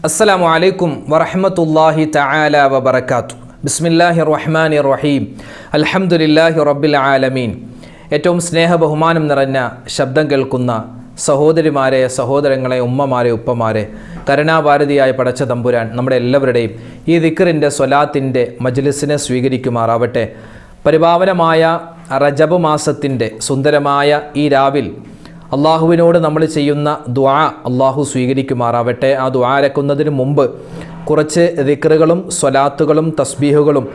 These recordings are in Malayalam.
അസ്സലാമു അലൈക്കും വറഹ്മത്തുള്ളാഹി തആല വബറകാതുഹു. ബിസ്മില്ലാഹിർ റഹ്മാനിർ റഹീം. അൽഹംദുലില്ലാഹി റബ്ബിൽ ആലമീൻ. ഏറ്റവും സ്നേഹബഹുമാനം നിറഞ്ഞ ശബ്ദം കേൾക്കുന്ന സഹോദരിമാരെ, സഹോദരങ്ങളെ, ഉമ്മമാരെ, ഉപ്പമാരെ, കരുണാഭാരതിയായ പടച്ച തമ്പുരാൻ നമ്മുടെ എല്ലാവരുടെയും ഈ ദിക്റിൻ്റെ സ്വലാത്തിൻ്റെ മജ്ലിസിനെ സ്വീകരിക്കുമാറാവട്ടെ. പരിപാവനമായ റജബ് മാസത്തിൻ്റെ സുന്ദരമായ ഈ രാവിൽ അള്ളാഹുവിനോട് നമ്മൾ ചെയ്യുന്ന ദുആ അള്ളാഹു സ്വീകരിക്കുമാറാവട്ടെ. ആ ദുആ അരക്കുന്നതിന് മുമ്പ് കുറച്ച് ദിക്റുകളും സ്വലാത്തുകളും തസ്ബീഹുകളും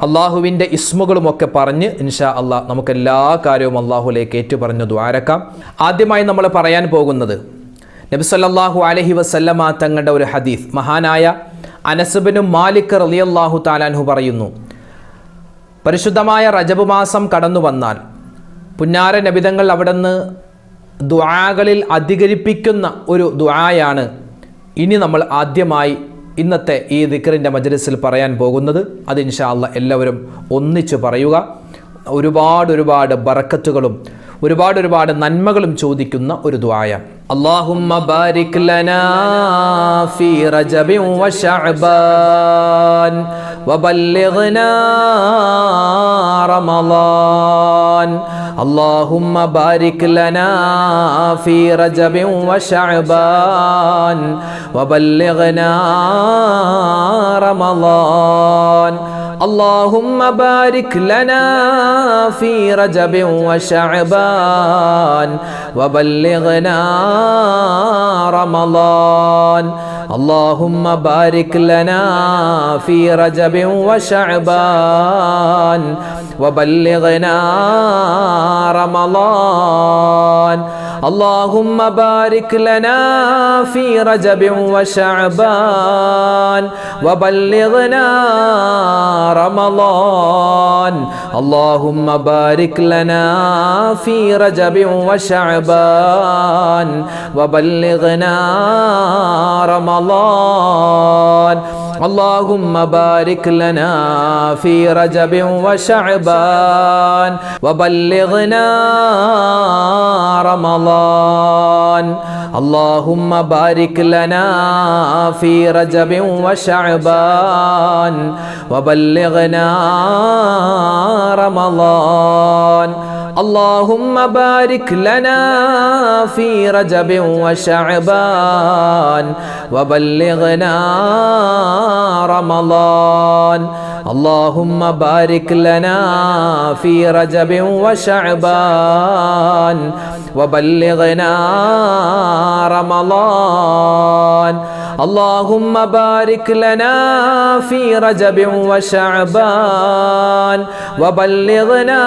അള്ളാഹുവിൻ്റെ ഇസ്മുകളുമൊക്കെ പറഞ്ഞ് ഇൻഷാ അള്ളാഹ് നമുക്കെല്ലാ കാര്യവും അള്ളാഹുലേക്ക് ഏറ്റുപറഞ്ഞ് ദുആ അരക്കാം. ആദ്യമായി നമ്മൾ പറയാൻ പോകുന്നത് നബി സല്ലല്ലാഹു അലൈഹി വസല്ലമ തങ്ങളുടെ ഒരു ഹദീസ്. മഹാനായ അനസ് ബിൻ മാലിക് റളിയല്ലാഹു തആല അൻഹു പറയുന്നു, പരിശുദ്ധമായ റജബ് മാസം കടന്നു വന്നാൽ പുന്നാര നബിതങ്ങൾ അവിടുന്ന് ദുആകളിൽ അധികരിപ്പിക്കുന്ന ഒരു ദുആയാണ് ഇനി നമ്മൾ ആദ്യമായി ഇന്നത്തെ ഈ ദിക്റിൻ്റെ മജ്ലിസിൽ പറയാൻ പോകുന്നത്. അത് ഇൻഷാ അല്ലാഹ് എല്ലാവരും ഒന്നിച്ച് പറയുക. ഒരുപാട് ബറക്കത്തുകളും ഒരുപാട് നന്മകളും ചോദിക്കുന്ന ഒരു ദുആയാണ്. അല്ലാഹുമ്മ ബാരിക് ലനാ ഫീ റജബി വ ശഅബാൻ വബല്ലിഗ്നാ റമളാൻ. اللهم بارك لنا في رجب وشعبان وبلغنا رمضان. اللهم بارك لنا في رجب وشعبان وبلغنا رمضان. اللهم بارك لنا في رجب وشعبان وبلغنا رمضان. اللهم بارك لنا في رجب وشعبان وبلغنا رمضان. اللهم بارك لنا في رجب وشعبان وبلغنا رمضان. اللهم بارك لنا في رجب وشعبان وبلغنا رمضان. اللهم بارك لنا في رجب وشعبان وبلغنا رمضان. اللهم بارك لنا في رجب وشعبان وبلغنا رمضان. اللهم بارك لنا في رجب وشعبان وبلغنا رمضان. اللهم بارك لنا في رجب وشعبان وبلغنا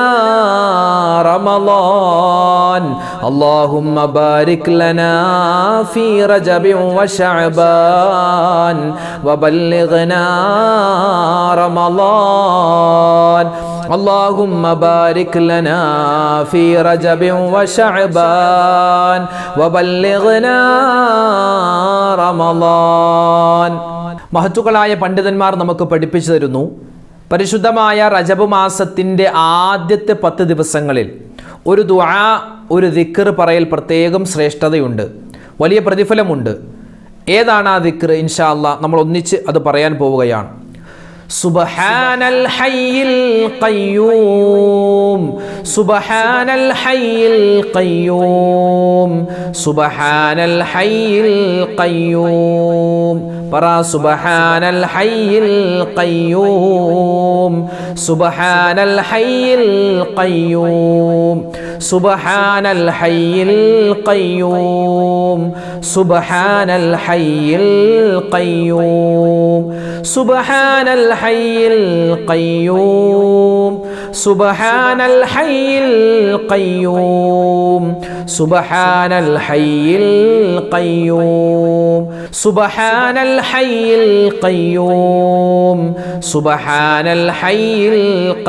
رمضان. اللهم بارك لنا في رجب وشعبان وبلغنا رمضان. اللهم بارك لنا في رجب وشعبان وبلغنا رمضان. മഹത്തുക്കളായ പണ്ഡിതന്മാർ നമുക്ക് പഠിപ്പിച്ചു തരുന്നു, പരിശുദ്ധമായ റജബ് മാസത്തിൻ്റെ ആദ്യത്തെ 10 ദിവസങ്ങളിൽ ഒരു ദുആ, ഒരു ദിക്ർ പറയൽ പ്രത്യേകം ശ്രേഷ്ഠതയുണ്ട്, വലിയ പ്രതിഫലമുണ്ട്. ഏതാണ് ആ ദിക്ർ? ഇൻഷാ അല്ലാഹ് നമ്മൾ ഒന്നിച്ച് അത് പറയാൻ പോവുകയാണ്. സുബ്ഹാനൽ ഹയ്യിൽ ഖയ്യൂം, സുബ്ഹാനൽ ഹയ്യിൽ ഖയ്യൂം, സുബ്ഹാനൽ ഹയ്യിൽ ഖയ്യൂം. പറ, സുബ്ഹാനൽ ഹയ്യിൽ ഖയ്യൂം, സുബ്ഹാനൽ ഹയ്യിൽ ഖയ്യൂം, സുബ്ഹാനൽ ഹയ്യിൽ ഖയ്യൂം, സുബ്ഹാനൽ ഹയ്യിൽ ഖയ്യൂം, സുബ്ഹാനൽ ഹയ്യിൽ ഖയ്യൂം, സുബ്ഹാനൽ ഹയ്യിൽ ഖയ്യൂം, സുബ്ഹാനൽ ഹയ്യിൽ ഖയ്യൂം, സുബ്ഹാനൽ ഹയ്യിൽ ഖയ്യൂം, സുബ്ഹാനൽ ഹയ്യിൽ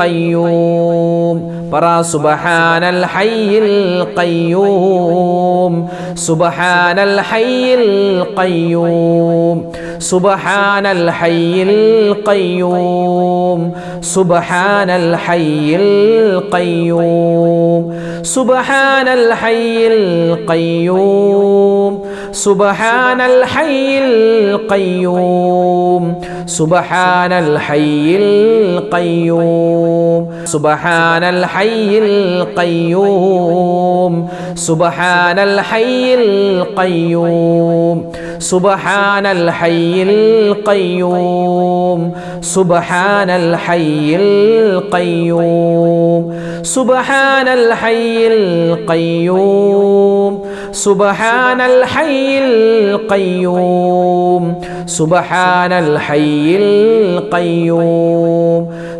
ഖയ്യൂം. പറ, സുബ്ഹാനൽ ഹയ്യിൽ ഖയ്യൂം, സുബ്ഹാനൽ ഹയ്യിൽ ഖയ്യൂം, സുബ്ഹാനൽ ഹയ്യിൽ ഖയ്യൂം സുബ്ഹാനൽ ഹയ്യിൽ ഖയ്യൂം സുബ്ഹാനൽ ഹയ്യിൽ ഖയ്യൂം സുബ്ഹാനൽ ഹയ്യിൽ ഖയ്യൂം സുബ്ഹാനൽ ഹയ്യിൽ ഖയ്യൂം സുബ്ഹാനൽ ഹയ്യിൽ ഖയ്യൂം സുബ്ഹാനൽ ഹയ്യിൽ ഖയ്യൂം സുബ്ഹാനൽ ഹയ്യിൽ ഖയ്യൂം സുബ്ഹാനൽ ഹയ്യിൽ ഖയ്യൂം സുബ്ഹാനൽ ഹയ്യിൽ ഖയ്യൂം സുബ്ഹാനൽ ഹയ്യിൽ ഖയ്യൂം സുബ്ഹാനൽ ഹയ്യിൽ ഖയ്യൂം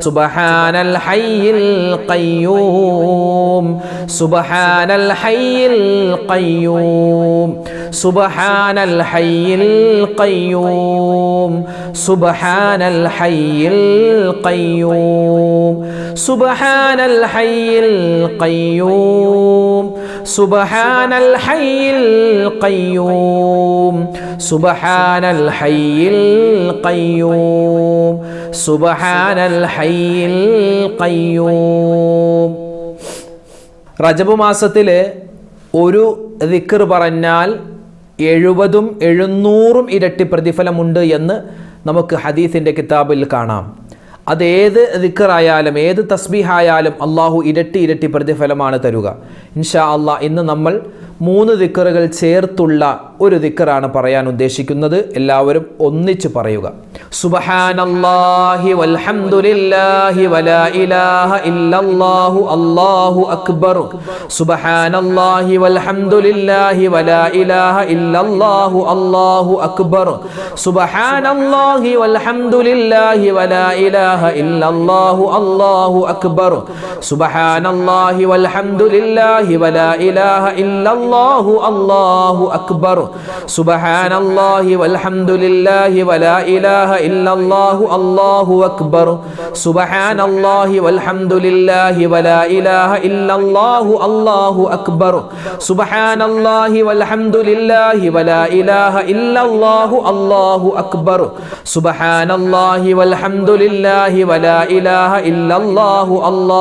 സുബ്ഹാനൽ ഹയ്യിൽ ഖയ്യൂം സുബ്ഹാനൽ ഹയ്യിൽ ഖയ്യൂം സുബ്ഹാനൽ ഹയ്യിൽ ഖയ്യൂം സുബ്ഹാനൽ ഹയ്യിൽ ഖയ്യൂം സുബ്ഹാനൽ ഹയ്യിൽ ഖയ്യൂം സുബ്ഹാനൽ ഹയ്യിൽ ഖയ്യൂം സുബ്ഹാനൽ ഹയ്യിൽ ഖയ്യൂം സുബ്ഹാനൽ ഹയ്യിൽ ഖയ്യൂം. റജബ് മാസത്തിലെ ഒരു ദിക്ർ പറഞ്ഞാൽ 70 700 ഇരട്ടി പ്രതിഫലമുണ്ട് എന്ന് നമുക്ക് ഹദീസിൻ്റെ കിതാബിൽ കാണാം. അതേത് ദിക്റായാലും ഏത് തസ്ബീഹായാലും അള്ളാഹു ഇരട്ടി പ്രതിഫലമാണ് തരുക. ഇൻഷാ അള്ളാഹ് ഇന്ന് നമ്മൾ 3 ദിക്റുകൾ ചേർത്തുള്ള ഒരു ദിക്റാണ് പറയാൻ ഉദ്ദേശിക്കുന്നത്. എല്ലാവരും ഒന്നിച്ച് പറയുക. സുബ്ഹാനല്ലാഹി വൽഹംദുലില്ലാഹി വലാ ഇലാഹ ഇല്ലല്ലാഹു അല്ലാഹു അക്ബർ. സുബ്ഹാനല്ലാഹി വൽഹംദുലില്ലാഹി വലാ ഇലാഹ ഇല്ലല്ലാഹു അല്ലാഹു അക്ബർ. സുബ്ഹാനല്ലാഹി വൽഹംദുലില്ലാഹി വലാ ഇലാഹ ഇല്ലല്ലാഹു അല്ലാഹു അക്ബർ. സുബ്ഹാനല്ലാഹി വൽഹംദുലില്ലാഹി വലാ ഇലാഹ ഇല്ലല്ലാഹു അല്ലാഹു അക്ബർ. സുബ്ഹാനല്ലാഹി വൽഹംദുലില്ലാഹി വലാ ഇലാഹ ഇല്ലല്ലാഹു അല്ലാഹു അക്ബർ. സുബ്ഹാനല്ലാഹി വൽഹംദുലില്ലാഹി വലാ ഇലാഹ ഇല്ലല്ലാഹു അല്ലാഹു അക്ബർ. സുബ്ഹാനല്ലാഹി വൽഹംദുലില്ലാഹി വലാ ഇലാഹ ഇല്ലല്ലാഹു അല്ലാഹു അക്ബർ. സുബ്ഹാനല്ലാഹി വൽഹംദുലില്ലാഹി വലാ ഇലാഹ ഇല്ലല്ലാഹു അല്ലാഹു അക്ബർ. സുബ്ഹാനല്ലാഹി വൽഹംദുലില്ലാഹി വലാ ഇലാഹ ഇല്ലല്ലാഹു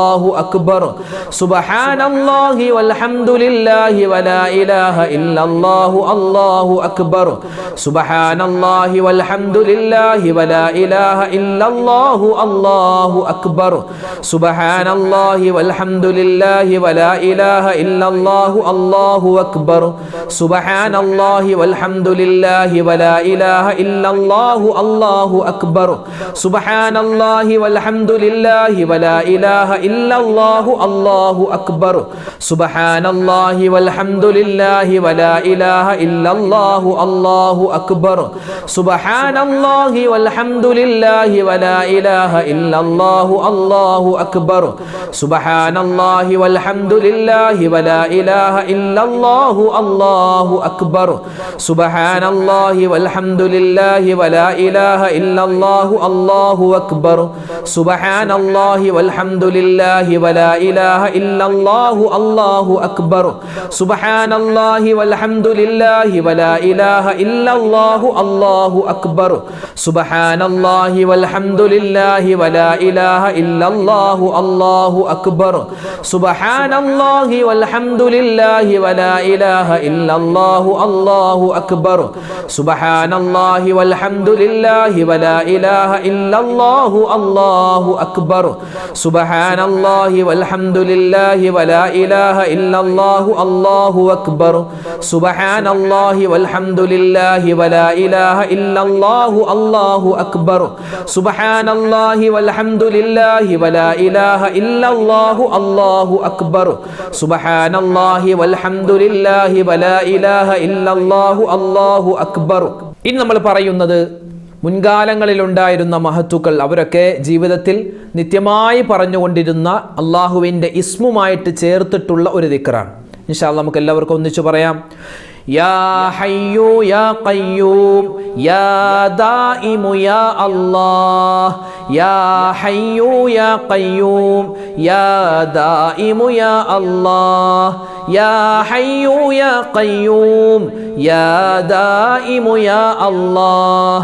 അല്ലാഹു അക്ബർ. സുബ്ഹാനല്ലാഹി വൽഹംദുലില്ലാഹി വലാ ഇലാഹ ഇല്ലല്ലാഹു അല്ലാഹു അക്ബർ. സുബ്ഹാനല്ലാഹി വൽഹംദുലില്ലാഹി വലാ ഇലാഹ ഇല്ലല്ലാഹു അല്ലാഹു അക്ബർ. സുബ്ഹാനല്ലാഹി വൽഹംദുലില്ലാഹി വലാ ഇലാഹ ഇല്ലല്ലാഹു അല്ലാഹു അക്ബർ. സുബ്ഹാനല്ലാഹി വൽഹംദുലില്ലാഹി വലാ ഇലാഹ ഇല്ലല്ലാഹു അല്ലാഹു അക്ബർ. സുബ്ഹാനല്ലാഹി വൽഹംദുലില്ലാഹി വലാ ഇലാഹ ഇല്ലല്ലാഹു അല്ലാഹു അക്ബർ. സുബ്ഹാനല്ലാഹി വൽഹംദുലില്ലാഹി വലാ ഇലാഹ ഇല്ലല്ലാഹു അല്ലാഹു അക്ബർ. സുബ്ഹാനല്ലാഹി വൽഹംദുലില്ലാഹി വലാ ഇലാഹ ഇല്ലല്ലാഹു അല്ലാഹു അക്ബർ. സുബ്ഹാനല്ലാഹി വൽഹംദുലില്ലാഹി വലാ ഇലാഹ ഇല്ലല്ലാഹു അല്ലാഹു അക്ബർ. സുബ്ഹാനല്ലാഹി വൽഹംദുലില്ലാഹി വലാ ഇലാഹ ഇല്ലല്ലാഹു അല്ലാഹു അക്ബർ. സുബ്ഹാനല്ലാഹി വൽഹംദുലില്ലാഹി വലാ ഇലാഹ ഇല്ലല്ലാഹു അല്ലാഹു അക്ബർ. സുബ്ഹാനല്ലാഹി വൽഹംദുലില്ലാഹി വലാ ഇലാഹ ഇല്ലല്ലാഹു അല്ലാഹു അക്ബർ. സുബ്ഹാനല്ലാഹി വൽഹംദുലില്ലാഹി വലാ ഇലാഹ ഇല്ലല്ലാഹു അല്ലാഹു അക്ബർ. സുബ്ഹാനല്ലാഹി വൽഹംദുലില്ലാഹി വലാ ഇലാഹ ഇല്ലല്ലാഹു അല്ലാഹു അക്ബർ. സുബ്ഹാനല്ലാഹി വൽഹംദുലില്ലാഹി വലാ ഇലാഹ ഇല്ലല്ലാഹു അല്ലാഹു അക്ബർ. സുബ്ഹാനല്ലാഹി വൽഹംദുലില്ലാഹി വലാ ഇലാഹ ഇല്ലല്ലാഹു അല്ലാഹു അക്ബർ. സുബ്ഹാനല്ലാഹി വൽഹംദുലില്ലാഹി വലാ ഇലാഹ ഇല്ലല്ലാഹു അല്ലാഹു അക്ബർ. സുബ്ഹാനല്ലാഹി വൽഹംദുലില്ലാഹി വലാ ഇലാഹ ഇല്ലല്ലാഹു അല്ലാഹു അക്ബർ. ഇനി നമ്മൾ പറയുന്നത് മുൻകാലങ്ങളിലുണ്ടായിരുന്ന മഹത്തുക്കൾ അവരൊക്കെ ജീവിതത്തിൽ നിത്യമായി പറഞ്ഞുകൊണ്ടിരുന്ന അള്ളാഹുവിൻ്റെ ഇസ്മുമായിട്ട് ചേർത്തിട്ടുള്ള ഒരു ദിക്റാണ്. ഇൻഷാ അല്ലാഹ് നമുക്ക് എല്ലാവർക്കും ഒന്നിച്ചു പറയാം. യാ ഹയ്യു യാ ഖയ്യൂം യാ ദായിമു യാ അല്ലാഹ് യാ ഹയ്യു യാ ഖയ്യൂം യാ ദായിമു യാ അല്ലാഹ് യാ ഹയ്യു യാ ഖയ്യൂം യാ ദായിമു യാ അല്ലാഹ്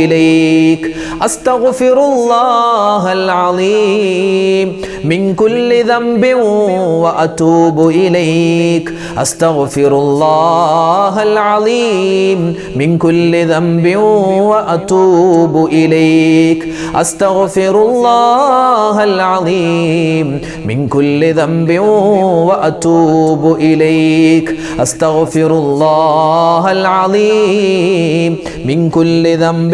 إليك أستغفر الله العظيم من كل ذنب وأتوب إليك أستغفر الله العظيم من كل ذنب وأتوب إليك أستغفر الله العظيم من كل ذنب وأتوب إليك أستغفر الله العظيم من كل ذنب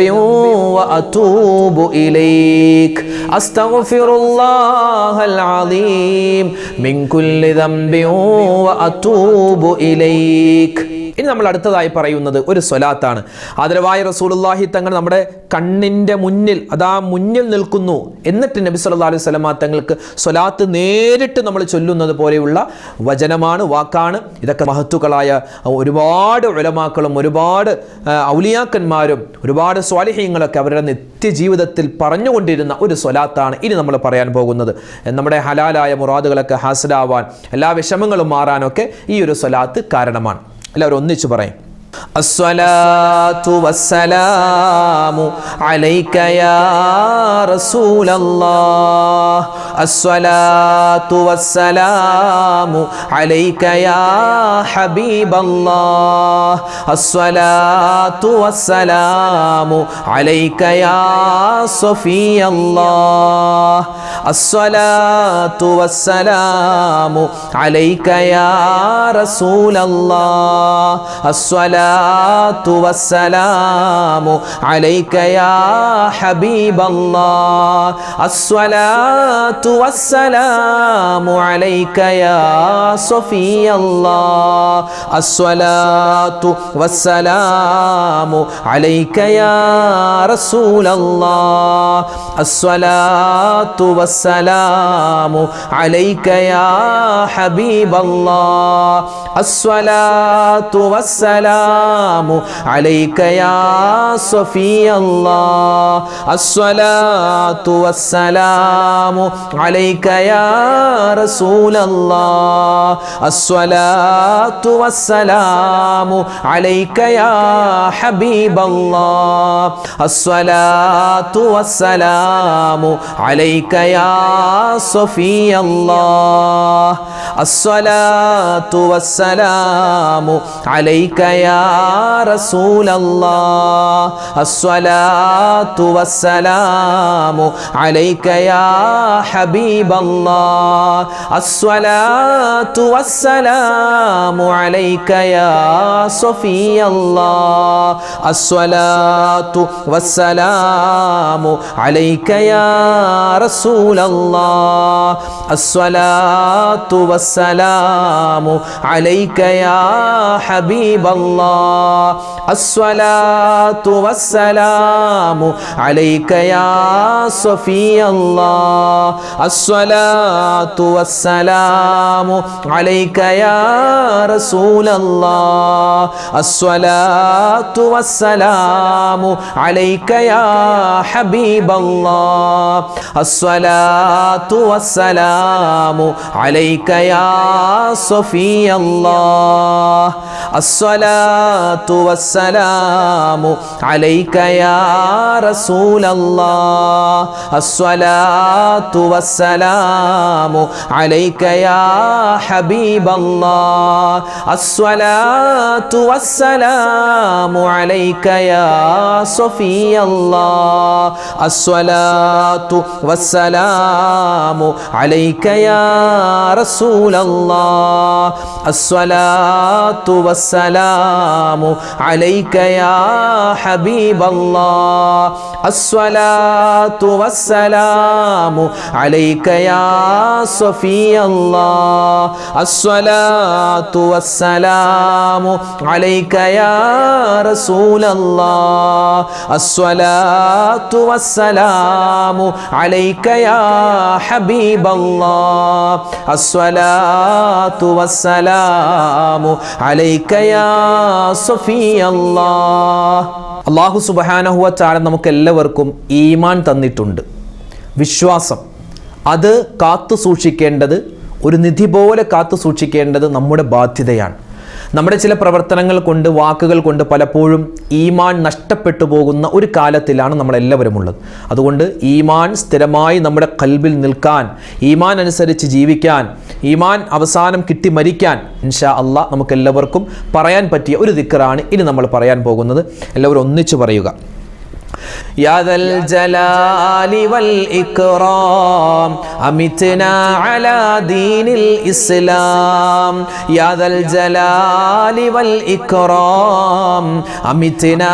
وأتوب إليك أستغفر الله العظيم من كل ذنب وأتوب إليك. ഇനി നമ്മൾ അടുത്തതായി പറയുന്നത് ഒരു സ്വലാത്താണ്. ആദരവായ റസൂലുള്ളാഹി തങ്ങൾ നമ്മുടെ കണ്ണിൻ്റെ മുന്നിൽ മുന്നിൽ നിൽക്കുന്നു. എന്നിട്ട് നബി സല്ലല്ലാഹു അലൈഹി വസല്ലമ തങ്ങൾക്ക് സ്വലാത്ത് നേരിട്ട് നമ്മൾ ചൊല്ലുന്നത് പോലെയുള്ള വചനമാണ്, വാക്കാണ്. ഇതൊക്കെ മഹത്തുക്കളായ ഒരുപാട് ഉലമാക്കളും ഒരുപാട് ഔലിയാക്കന്മാരും ഒരുപാട് സ്വാലിഹീങ്ങളൊക്കെ അവരുടെ നിത്യജീവിതത്തിൽ പറഞ്ഞുകൊണ്ടിരുന്ന ഒരു സ്വലാത്താണ് ഇനി നമ്മൾ പറയാൻ പോകുന്നത്. നമ്മുടെ ഹലാലായ മുറാദുകളൊക്കെ ഹാസിലാവാൻ, എല്ലാ വിഷമങ്ങളും മാറാനൊക്കെ ഈ ഒരു സ്വലാത്ത് കാരണമാണ്. എല്ലാവരും ഒന്നിച്ചു പറയും. അസ്സലാത്തു വസ്സലാമു അലൈക യാ റസൂലല്ലാഹ് അസ്സലാത്തു വസ്സലാമു അലൈക യാ ഹബീബല്ലാഹ് അസ്സലാത്തു വസ്സലാമു അലൈക യാ സഫിയല്ലാഹ് അസ്സലാത്തു വസ്സലാമു അലൈക യാ റസൂലല്ലാഹ് അസ്സലാത്തു വസ്സലാമു അലൈക യാ ഹബീബല്ലാഹ് അസ്സലാത്തു വസ്സലാമു അലൈക യാ സഫിയല്ലാഹ് അസ്സലാത്തു വസ്സലാമു അലൈക യാ റസൂലല്ലാഹ് അസ്സലാത്തു വസ്സലാമു അലൈക യാ ഹബീബല്ലാഹ് അസ്സലാത്തു വസ്സലാമു അലൈക യാ സഫിയല്ലാഹ് അസ്സലാത്തു വസ്സലാമു അലൈക യാ റസൂലല്ലാഹ് അസ്സലാത്തു വസ്സലാമു അലൈക യാ ഹബീബല്ലാഹ് അസ്സലാത്തു വസ്സലാമു അലൈക യാ സഫിയല്ലാഹ് അസ്സലാത്തു വസ്സലാമു അലൈക യാ റസൂലല്ലാഹ് അസ്സലാത്തു വസ്സലാമു അലൈക യാ ഹബീബല്ലാഹ് അസ്സലാത്തു വസ്സലാമു അലൈക യാ സഫിയല്ലാഹ് അസ്സലാത്തു വസ്സലാമു അലൈക യാ റസൂലല്ലാഹ് അസ്സലാത്തു വസ്സലാമു അലൈക യാ ഹബീബല്ലാഹ് അസ്സലാത്തു വസ്സലാമു അലൈക യാ സഫിയല്ലാഹ് അസ്സലാത്തു വസ്സലാമു അലൈക യാ റസൂലല്ലാഹ് അസ്സലാത്തു വസ്സലാമു അലൈക യാ ഹബീബല്ലാഹ് അസ്സലാത്തു വസ്സലാമു അലൈക യാ സഫിയല്ലാഹ് അസ്സലാത്തു വസ്സലാമു അലൈക യാ റസൂലല്ലാഹ് അസ്സലാത്തു വസ്സലാമു അലൈക യാ ഹബീബല്ലാഹ് അസ്സലാത്തു വസ്സലാമു അലൈക യാ സഫിയല്ലാഹ് അസ്സലാത്തു വസ്സലാമു അലൈക യാ റസൂലല്ലാഹ് അസ്സലാത്തു വസ്സലാമു അലൈക യാ ഹബീബല്ലാഹ് അസ്സലാത്തു വസ്സലാമു അലൈക യാ സഫിയല്ലാഹ് അസ്സലാത്തു വസ്സലാമു അലൈക യാ റസൂലല്ലാഹ് അസ്സലാത്തു വസ്സലാമു അലൈക യാ ഹബീബല്ലാഹ് അസ്സലാത്തു വസ്സലാമു അലൈക യാ സഫിയല്ലാഹ്. അല്ലാഹു സുബ്ഹാനഹു വ തആല നമുക്ക് എല്ലാവർക്കും ഈമാൻ തന്നിട്ടുണ്ട്. വിശ്വാസം അത് കാത്തു സൂക്ഷിക്കേണ്ടത്, ഒരു നിധി പോലെ കാത്തു സൂക്ഷിക്കേണ്ടത് നമ്മുടെ ബാധ്യതയാണ്. നമ്മുടെ ചില പ്രവർത്തനങ്ങൾ കൊണ്ട്, വാക്കുകൾ കൊണ്ട് പലപ്പോഴും ഈമാൻ നഷ്ടപ്പെട്ടു പോകുന്ന ഒരു കാലത്തിലാണ് നമ്മളെല്ലാവരും ഉള്ളത്. അതുകൊണ്ട് ഈമാൻ സ്ഥിരമായി നമ്മുടെ ഖൽബിൽ നിൽക്കാൻ, ഈമാൻ അനുസരിച്ച് ജീവിക്കാൻ, ഈമാൻ അവസാനം കിട്ടി മരിക്കാൻ ഇൻഷാ അല്ലാഹ് നമുക്കെല്ലാവർക്കും പറയാൻ പറ്റിയ ഒരു ദിക്റാണ് ഇനി നമ്മൾ പറയാൻ പോകുന്നത്. എല്ലാവരും ഒന്നിച്ചു പറയുക. يا ذا الجلال والإكرام أمتنا على دين الإسلام يا ذا الجلال والإكرام أمتنا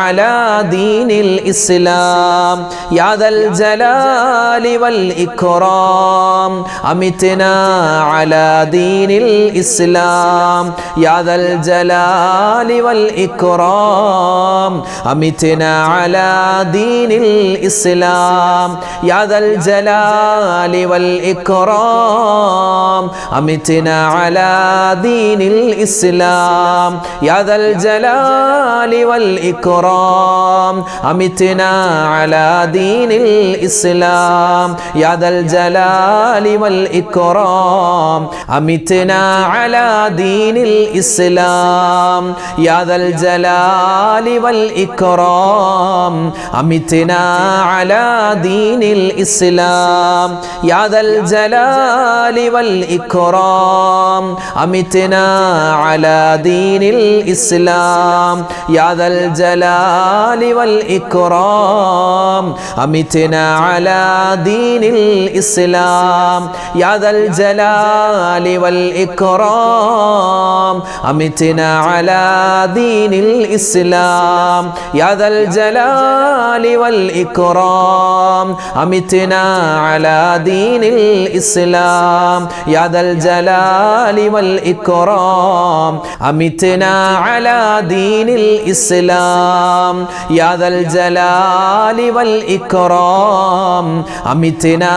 على دين الإسلام يا ذا الجلال والإكرام أمتنا على دين الإسلام يا ذا الجلال والإكرام أمتنا على دين الإسلام يا ذا الجلال والإكرام أمتنا على دين الإسلام يا ذا الجلال والإكرام أمتنا على دين الإسلام يا ذا الجلال والإكرام أمتنا على دين الإسلام يا ذا الجلال والإكرام أمتنا على دين الإسلام يا ذا الجلال والإكرام أمتنا على دين الإسلام يا ذا الجلال والإكرام أمتنا على دين الإسلام يا ذا الجلال والإكرام أمتنا على دين الإسلام يا ذا الجلال والإكرام أمتنا على دين الإسلام يا ذا الجلال والإكرام أمتنا على دين الإسلام يا ذا الجلال والإكرام أمتنا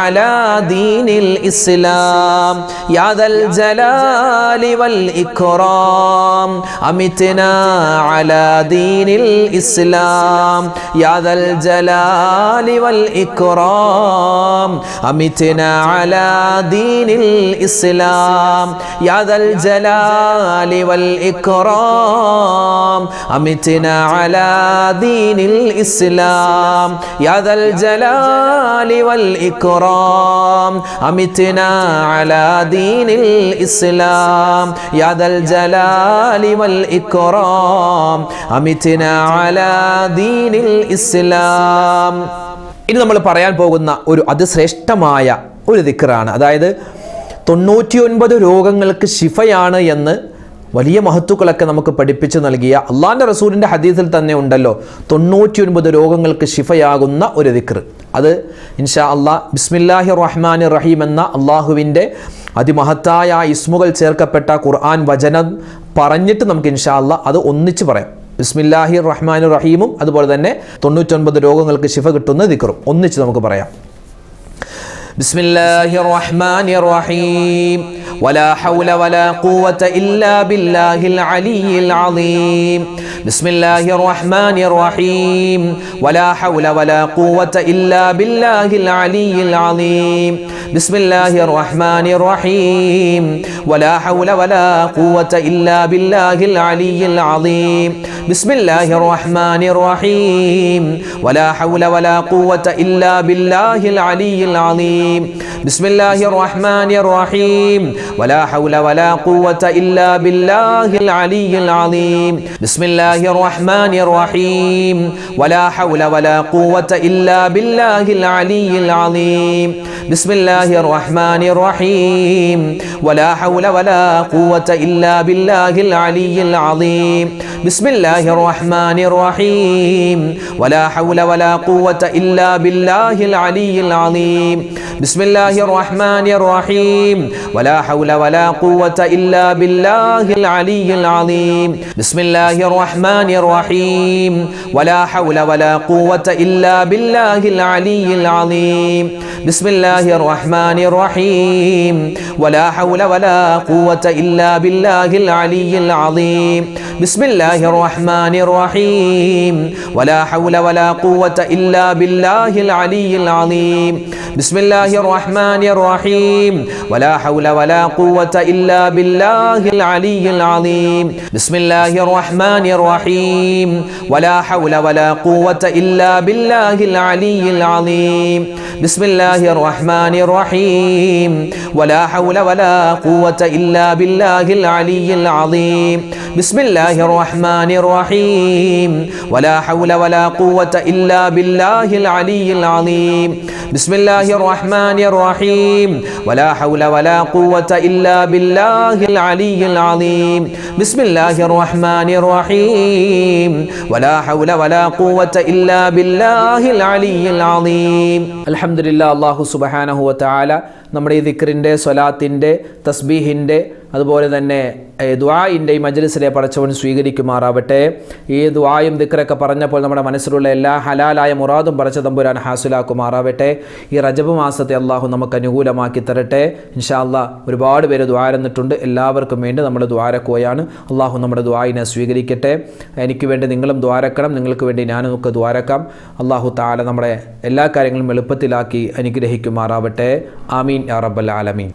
على دين الإسلام يا ذا الجلال والإكرام أمتنا على دين الإسلام يا ذا الجلال والإكرام أمتنا على دين الإسلام يا ذا الجلال والإكرام أمتنا على دين الإسلام يا ذا الجلال والإكرام أمتنا على دين الإسلام يا ذا الجلال والإكرام أمتنا على دين الإسلام. ഇനി നമ്മൾ പറയാൻ പോകുന്ന ഒരു അതിശ്രേഷ്ഠമായ ഒരു ദിക്റാണ്. അതായത് 99 രോഗങ്ങൾക്ക് ശിഫയാണ് എന്ന് വലിയ മഹത്തുക്കളൊക്കെ നമുക്ക് പഠിപ്പിച്ചു നൽകിയ അള്ളാഹിൻ്റെ റസൂലിൻ്റെ ഹദീസിൽ തന്നെ ഉണ്ടല്ലോ 99 രോഗങ്ങൾക്ക് ശിഫയാകുന്ന ഒരു ദിക്ർ. അത് ഇൻഷാ അള്ളാഹ് ബിസ്മില്ലാഹിർ റഹ്മാനിർ റഹീം എന്ന അള്ളാഹുവിൻ്റെ അതിമഹത്തായ ഇസ്മുകൾ ചേർക്കപ്പെട്ട ഖുർആൻ വചനം പറഞ്ഞിട്ട് നമുക്ക് ഇൻഷാ അള്ളാഹ് അത് ഒന്നിച്ച് പറയാം. ബിസ്മില്ലാഹിർ റഹ്മാനിർ റഹീമും അതുപോലെ തന്നെ 99 രോഗങ്ങൾക്ക് ശിഫ കിട്ടുന്ന ദിക്റും ഒന്നിച്ച് നമുക്ക് പറയാം. ബിസ്മില്ലാഹിർ റഹ്മാനിർ റഹീം വലാ ഹൗല വലാ ഖുവത ഇല്ലാ ബില്ലാഹിൽ അലിയിൽ അളീം. ബിസ്മില്ലാഹിർ റഹ്മാനിർ റഹീം വലാ ഹൗല വലാ ഖുവത ഇല്ലാ ബില്ലാഹിൽ അലിയിൽ അളീം. ബിസ്മില്ലാഹിർ റഹ്മാനിർ റഹീം വലാ ഹൗല വലാ ഖുവത ഇല്ലാ ബില്ലാഹിൽ അലിയിൽ അളീം. ബിസ്മില്ലാഹിർ റഹ്മാനിർ റഹീം വലാ ഹൗല വലാ ഖുവത ഇല്ലാ ബില്ലാഹിൽ അലിയിൽ അളീം. ബിസ്മില്ലാഹിർ റഹ്മാനിർ റഹീം വലാ ഹൗല വലാ ഖുവത ഇല്ലാ ബില്ലാഹിൽ അലിയിൽ അളീം. ബിസ്മില്ലാഹിർ റഹ്മാനിർ റഹീം വലാ ഹൗല വലാ ഖുവത ഇല്ലാ ബില്ലാഹിൽ അലിയിൽ അളീം. ബിസ്മില്ലാഹിർ റഹ്മാനിർ റഹീം വലാ ഹൗല വലാ ഖുവത ഇല്ലാ ബില്ലാഹിൽ അലിയിൽ അളീം. ബിസ്മില്ലാഹിർ റഹ്മാനിർ റഹീം വലാ ഹൗല വലാ ഖുവത ഇല്ലാ ബില്ലാഹിൽ അലിയിൽ അളീം. ബിസ്മില്ലാഹിർ റഹ്മാനിർ റഹീം വലാ ഹൗല വലാ ഖുവത ഇല്ലാ ബില്ലാഹിൽ അലിയിൽ അളീം. ബിസ്മില്ലാഹിർ റഹ്മാനിർ റഹീം വലാ ഹൗല വലാ ഖുവത ഇല്ലാ ബില്ലാഹിൽ അലിയിൽ അളീം. ബിസ്മില്ലാഹിർ റഹ്മാനിർ റഹീം വലാ ഹൗല വലാ ഖുവത ഇല്ലാ ബില്ലാഹിൽ അലിയിൽ അളീം. ബിസ്മില്ലാഹിർ റഹ്മാനിർ റഹീം വലാ ഹൗല വലാ ഖുവത ഇല്ലാ ബില്ലാഹിൽ അലിയിൽ അലീം ബിസ്മില്ലാഹിർ റഹ്മാനിർ റഹീം വലാ ഹൗല വലാ ഖുവത ഇല്ലാ ബില്ലാഹിൽ അലിയിൽ അലീം ബിസ്മില്ലാഹിർ റഹ്മാനിർ റഹീം വലാ ഹൗല വലാ ഖുവത ഇല്ലാ ബില്ലാഹിൽ അലിയിൽ അലീം ബിസ്മില്ലാഹിർ റഹ്മാനിർ റഹീം വലാ ഹൗല വലാ ഖുവത ഇല്ലാ ബില്ലാഹിൽ അലിയിൽ അലീം ബിസ്മില്ലാഹിർ റഹ്മാനിർ റഹീം വലാ ഹൗല വലാ ഖുവത ഇല്ലാ ബില്ലാഹിൽ അലിയിൽ അലീം ബിസ്മില്ലാഹിർ റഹ്മാനിർ റഹീം വലാ ഹൗല വലാ ഖുവത ഇല്ലാ ബില്ലാഹിൽ അലിയിൽ അലീം ബിസ്മില്ലാഹിർ റഹ്മാനിർ റഹീം വലാ ഹൗല വലാ ഖുവത ഇല്ലാ ബില്ലാഹിൽ അലിയിൽ അലീം. അൽഹംദുലില്ലാഹ്, അല്ലാഹു സുബ്ഹാനഹു വ തആല നമ്മുടെ ഈ ദിക്റിൻ്റെ, സ്വലാത്തിൻ്റെ, തസ്ബീഹിൻ്റെ, അതുപോലെ തന്നെ ദുആഇൻ്റെ ഈ മജ്ലിസിലെ പടച്ചവൻ സ്വീകരിക്കുമാറാവട്ടെ. ഈ ദുആയും ദിക്റൊക്കെ പറഞ്ഞപ്പോൾ നമ്മുടെ മനസ്സിലുള്ള എല്ലാ ഹലാലായ മുറാദും പടച്ച തമ്പുരാൻ ഹാസിലാക്കുമാറാവട്ടെ. ഈ റജബ് മാസത്തെ അള്ളാഹു നമുക്ക് അനുകൂലമാക്കി തരട്ടെ. ഇൻഷാ അല്ലാഹ് ഒരുപാട് പേര് ദുആ തന്നിട്ടുണ്ട്. എല്ലാവർക്കും വേണ്ടി നമ്മൾ ദുആരക്കുകയാണ്. അള്ളാഹു നമ്മുടെ ദുആഇനെ സ്വീകരിക്കട്ടെ. എനിക്ക് വേണ്ടി നിങ്ങളും ദുആരക്കണം, നിങ്ങൾക്ക് വേണ്ടി ഞാനും ഒക്കെ ദുആരക്കാം. അള്ളാഹു തആല നമ്മുടെ എല്ലാ കാര്യങ്ങളും എളുപ്പത്തിലാക്കി അനുഗ്രഹിക്കുമാറാവട്ടെ. ആമീൻ യാ റബ്ബൽ ആലമീൻ.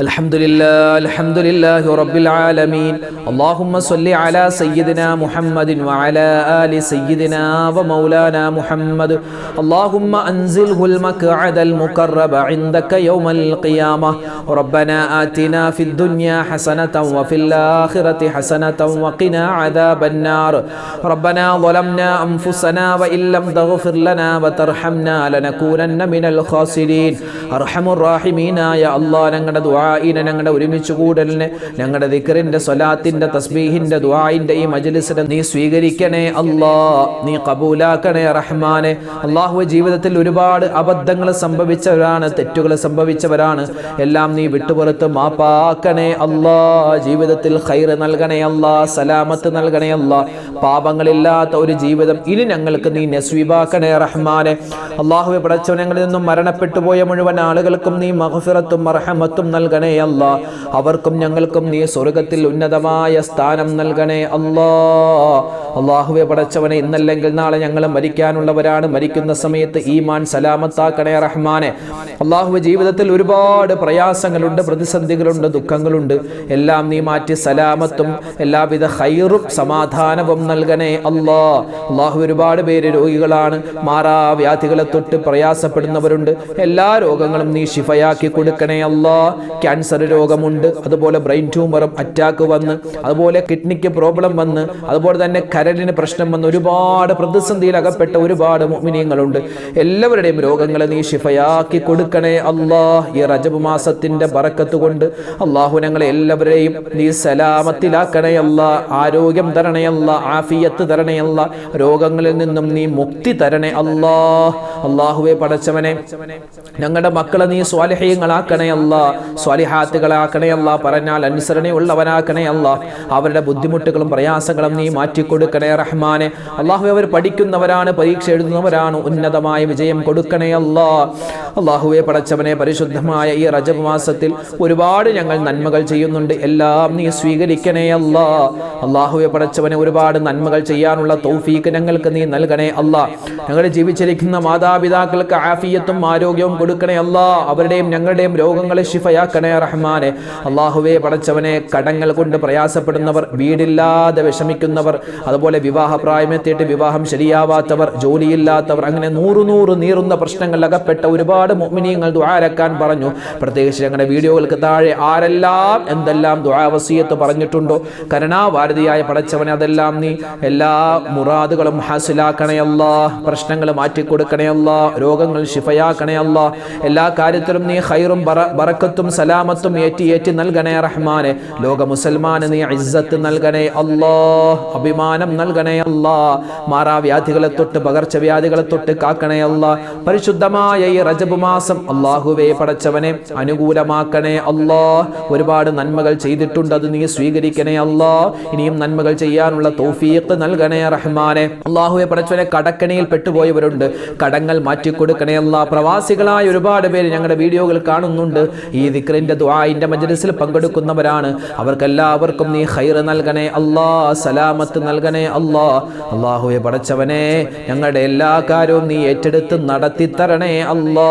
അൽഹംദുലില്ലാഹി റബ്ബിൽ ആലമീൻ. അല്ലാഹുമ്മ സ്വല്ലി അലാ സയ്യിദിനാ മുഹമ്മദിൻ വഅലാ ആലി സയ്യിദിനാ വമൗലാനാ മുഹമ്മദ്. അല്ലാഹുമ്മ അൻസിൽഹുൽ മഖ്അദൽ മുഖറബ ഇൻദക യൗമൽ ഖിയാമ. റബ്ബനാ ആതിനാ ഫിദ് ദുനിയാ ഹസനതൻ വഫിൽ ആഖിറതി ഹസനതൻ വഖിനാ അദാബന്നാർ. റബ്ബനാ ളലംനാ അൻഫുസനാ വഇൻ ലം തഗ്ഫിർ ലനാ വതർഹംനാ ലനകൂനന്ന മിനൽ ഖാസിരീൻ. അർഹമുർ റഹീമീനായ അല്ലാഹ്, ഞങ്ങളുടെ ദുആഇനെ, ഞങ്ങളുടെ ഒരുമിച്ച് കൂടലിനെ, ഞങ്ങളുടെ ദിക്റിന്റെ, സ്വലാത്തിന്റെ, തസ്ബീഹിന്റെ, ദുആഇന്റെ ഈ മജ്ലിസിനെ നീ സ്വീകരിക്കണേ അല്ലാ, നീ കബൂലാക്കണേ റഹ്മാനെ. അല്ലാഹുവേ, ജീവിതത്തിൽ ഒരുപാട് അബദ്ധങ്ങൾ സംഭവിച്ചവരാണ്, തെറ്റുകൾ സംഭവിച്ചവരാണ്. എല്ലാം നീ വിട്ടുപുറത്ത് മാപ്പാക്കണേ അല്ലാ. ജീവിതത്തിൽ ഖൈർ നൽകണേ അല്ലാ, സലാമത്ത് നൽകണേ അല്ലാ. പാപങ്ങളില്ലാത്ത ഒരു ജീവിതം ഇനി ഞങ്ങൾക്ക് നീ നസ്വീബാക്കണേ റഹ്മാനെ. അല്ലാഹുവേ, പടച്ചവൻ, ഞങ്ങളിൽ നിന്നും മരണപ്പെട്ടു പോയ മുഴുവൻ ആളുകൾക്കും നീ മഗ്ഫിറത്തും മർഹമത്തും നൽകണേ അല്ലാ. അവർക്കും ഞങ്ങൾക്കും നീ സ്വർഗത്തിൽ ഉന്നതമായ സ്ഥാനം നൽകണേ അല്ലാ. അല്ലാഹുവേ, പടച്ചവനെ, ഇന്നല്ലെങ്കിൽ നാളെ ഞങ്ങൾ മരിക്കാനുള്ളവരാണ്. മരിക്കുന്ന സമയത്ത് ഈമാൻ സലാമത്താക്കണേ റഹ്മാനെ. അല്ലാഹുവേ, ജീവിതത്തിൽ ഒരുപാട് പ്രയാസങ്ങളുണ്ട്, പ്രതിസന്ധികളുണ്ട്, ദുഃഖങ്ങളുണ്ട്. എല്ലാം നീ മാറ്റി സലാമത്തും എല്ലാവിധ ഖൈറും സമാധാനവും നൽകണേ അല്ലാ. അല്ലാഹുവേ, ഒരുപാട് പേര് രോഗികളാണ്, മാറാവ്യാധികളെ തൊട്ട് പ്രയാസപ്പെടുന്നവരുണ്ട്. എല്ലാ രോഗങ്ങളും നീ ശിഫയാക്കി കൊടുക്കണേ അല്ലാ. ക്യാൻസർ രോഗമുണ്ട്, അതുപോലെ ബ്രെയിൻ ട്യൂമറും അറ്റാക്ക് വന്ന്, അതുപോലെ കിഡ്നിക്ക് പ്രോബ്ലം വന്ന്, അതുപോലെ തന്നെ കരളിന് പ്രശ്നം വന്ന് ഒരുപാട് പ്രതിസന്ധിയിൽ അകപ്പെട്ട ഒരുപാട് മുഅ്മിനീങ്ങളുണ്ട്. എല്ലാവരുടെയും രോഗങ്ങളെ നീ ശിഫയാക്കി കൊടുക്കണേ അല്ലാ. ഈ റജബ് മാസത്തിന്റെ ബറക്കത്ത് കൊണ്ട് അല്ലാഹു ഞങ്ങളെ എല്ലാവരെയും നീ സലാമത്തിലാക്കണേ അല്ലാ. ആരോഗ്യം തരണേ അല്ലാ, ആഫിയത്ത് തരണേ അല്ലാ. രോഗങ്ങളിൽ നിന്നും നീ മുക്തി തരണേ അല്ലാ. അല്ലാഹുവേ, പടച്ചവനെ, ഞങ്ങളുടെ മക്കളെ നീ സ്വാലിഹീങ്ങളാക്കണേ അല്ലാ, സ്വാലിഹാത്തുകളാക്കണേ അല്ലാ. പറഞ്ഞാൽ അനുസരണയുള്ളവനാക്കണേ അല്ലാ. അവരുടെ ബുദ്ധിമുട്ടുകളും പ്രയാസങ്ങളും നീ മാറ്റിക്കൊടുക്കണേ റഹ്മാനെ. അല്ലാഹുവേ, അവർ പഠിക്കുന്നവരാണ്, പരീക്ഷ എഴുതുന്നവരാണ്. ഉന്നതമായ വിജയം കൊടുക്കണേ അല്ലാ. അല്ലാഹുവേ, പടച്ചവനെ, പരിശുദ്ധമായ ഈ റജബ് മാസത്തിൽ ഒരുപാട് ഞങ്ങൾ നന്മകൾ ചെയ്യുന്നുണ്ട്. എല്ലാം നീ സ്വീകരിക്കണേ അല്ലാ. അല്ലാഹുവേ, പടച്ചവനെ, ഒരുപാട് നന്മകൾ ചെയ്യാനുള്ള തൗഫീഖ് ഞങ്ങൾക്ക് നീ നൽകണേ അല്ലാ. ഞങ്ങൾ ജീവിച്ചിരിക്കുന്ന മാതാപിതാക്കൾക്ക് ആഫിയത്തും ആരോഗ്യവും കൊടുക്കണേ അല്ലാ. അവരുടെയും ഞങ്ങളുടെയും രോഗങ്ങളെ ശിഫയാക്കണേ റഹ്മാനെ. അല്ലാഹുവേ, പടച്ചവനെ, കടങ്ങൾ കൊണ്ട് പ്രയാസപ്പെടുന്നവർ, വീടില്ലാതെ വിഷമിക്കുന്നവർ, അതുപോലെ വിവാഹപ്രായമെത്തിയിട്ട് വിവാഹം ശരിയാവാത്തവർ, ജോലിയില്ലാത്തവർ, അങ്ങനെ നൂറ് നീറുന്ന പ്രശ്നങ്ങൾ അകപ്പെട്ട ഒരുപാട് മുഅ്മിനീങ്ങൾ ദുആരക്കാൻ പറഞ്ഞു. പ്രത്യേകിച്ച് ഞങ്ങളുടെ വീഡിയോകൾക്ക് താഴെ ആരെല്ലാം എന്തെല്ലാം ദുആ വസിയത്ത് പറഞ്ഞിട്ടുണ്ടോ, കരുണാവാരിധിയായ പടച്ചവനെ, അതെല്ലാം നീ എല്ലാ മുറാദുകളും ഹാസിലാക്കണേ അല്ലാ. പ്രശ്നങ്ങൾ മാറ്റിക്കൊടുക്കണേ അല്ലാ. രോഗങ്ങൾ ശിഫയാക്കണേ അല്ലാ. എല്ലാ കാര്യത്തിലും നീ ഖൈറും ബറക്കത്തും സലാമത്തും ഏറ്റി നൽകണേ റഹ്മാനെ. ലോക മുസൽമാന് നീ ഇസ്സത്ത് നൽകണേ അല്ലാ, അഭിമാനം നൽകണേ അല്ലാ. മാറാവ്യാധികളെ തൊട്ട് പകർച്ചവ്യാധികളെ തൊട്ട് കാക്കണേ അല്ലാ. പരിശുദ്ധമായ ഈ റജബ് മാസം അല്ലാഹുവേ, പടച്ചവനെ, അനുകൂലമാക്കണേ അല്ലാ. ഒരുപാട് നന്മകൾ ചെയ്തിട്ടുണ്ട്, അത് നീ സ്വീകരിക്കണേ അല്ലാ. ഇനിയും നന്മകൾ ചെയ്യാനുള്ള തൗഫീഖ് നൽകണേ റഹ്മാനെ. അല്ലാഹുവേ, പടച്ചവനെ, കടക്കണിയിൽ പെട്ടുപോയവരുണ്ട്, കടങ്ങൾ മാറ്റിക്കൊടുക്കണേ അല്ലാ. പ്രവാസികളായ ഒരുപാട് ഒരുപാട് പേര് ഞങ്ങളുടെ വീഡിയോകൾ കാണുന്നുണ്ട്, ഈ ദിക്റിന്റെ ദുആഇന്റെ മജ്ലിസിൽ പങ്കെടുക്കുന്നവരാണ്. അവർക്കെല്ലാവർക്കും നീ ഖൈർ നൽകണേ അല്ലാ, സലാമത്ത് നൽകണേ അല്ലാ. അല്ലാഹുവേ പടച്ചവനെ, ഞങ്ങളുടെ എല്ലാ കാര്യവും നീ ഏറ്റെടുത്ത് നടത്തി തരണേ അല്ലാ.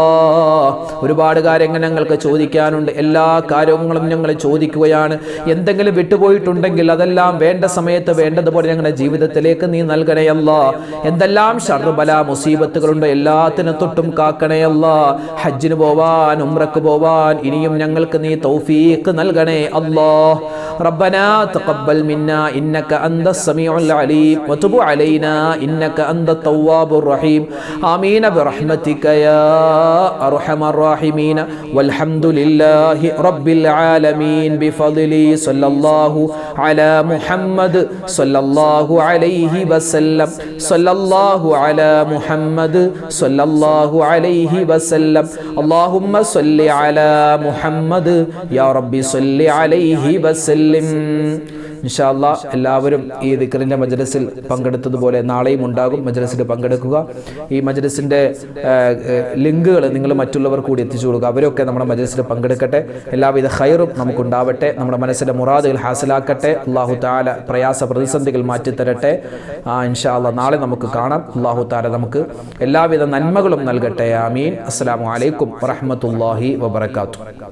ഒരുപാട് കാര്യങ്ങൾ ഞങ്ങൾക്ക് ചോദിക്കാനുണ്ട്, എല്ലാ കാര്യങ്ങളും ഞങ്ങൾ ചോദിക്കുകയാണ്. എന്തെങ്കിലും വിട്ടുപോയിട്ടുണ്ടെങ്കിൽ അതെല്ലാം വേണ്ട സമയത്ത് വേണ്ടതുപോലെ ഞങ്ങളുടെ ജീവിതത്തിലേക്ക് നീ നൽകണേ അല്ലാ. എന്തെല്ലാം ശർറ് ബലാ മുസീബത്തുകളുണ്ട് എല്ലാത്തിനും തൊട്ടും കാക്കണേ അല്ലാ. ഹജ്ജിന് പോവാൻ, ഉംറക്ക് പോവാൻ ഇനിയും ഞങ്ങൾക്ക് നീ തൗഫീഖ് നൽകണേ അല്ലാ. റബ്ബനാ തഖബ്ബൽ മിന്നാ ഇന്നക അന്തസ് സമീഉൽ അലീം വതുബ് അലൈനാ ഇന്നക അന്തത് തവ്വാബുർ റഹീം. ആമീൻ ബിറഹ്മതിക യാ അർഹമർ റഹീമീൻ. വൽഹംദുലില്ലാഹി റബ്ബിൽ ആലമീൻ ബിഫദ്ലി സല്ലല്ലാഹു അലാ മുഹമ്മദ് സല്ലല്ലാഹു അലൈഹി വസല്ലം. സല്ലല്ലാഹു അലാ മുഹമ്മദ് സല്ലല്ലാഹു അലൈഹി വസല്ലം. അല്ലാഹുമ്മ സല്ലി അലാ മുഹമ്മദ് യാ റബ്ബി സല്ലി അലൈഹി വസല്ലം. ഇൻഷാ അല്ലാഹ് എല്ലാവരും ഈ ദിക്റിന്റെ മജ്ലിസിൽ പങ്കെടുത്തതുപോലെ നാളെയും ഉണ്ടാകും. മജ്ലിസിൽ പങ്കെടുക്കുക. ഈ മജ്ലിസിന്റെ ലിങ്കുകൾ നിങ്ങൾ മറ്റുള്ളവർ കൂടി എത്തിച്ചു കൊടുക്കുക. അവരൊക്കെ നമ്മുടെ മജ്ലിസിൽ പങ്കെടുക്കട്ടെ. എല്ലാവിധ ഖൈറും നമുക്കുണ്ടാവട്ടെ. നമ്മുടെ മനസ്സിലെ മുറാദുകൾ ഹാസിലാക്കട്ടെ. അല്ലാഹു തആല പ്രയാസ പ്രതിസന്ധികൾ മാറ്റിത്തരട്ടെ. ഇൻഷാ അല്ലാഹ് നാളെ നമുക്ക് കാണാം. അല്ലാഹു തആല നമുക്ക് എല്ലാവിധ നന്മകളും നൽകട്ടെ. ആമീൻ. അസ്സലാമു അലൈക്കും വറഹ്മത്തുള്ളാഹി വബറകാതുഹു.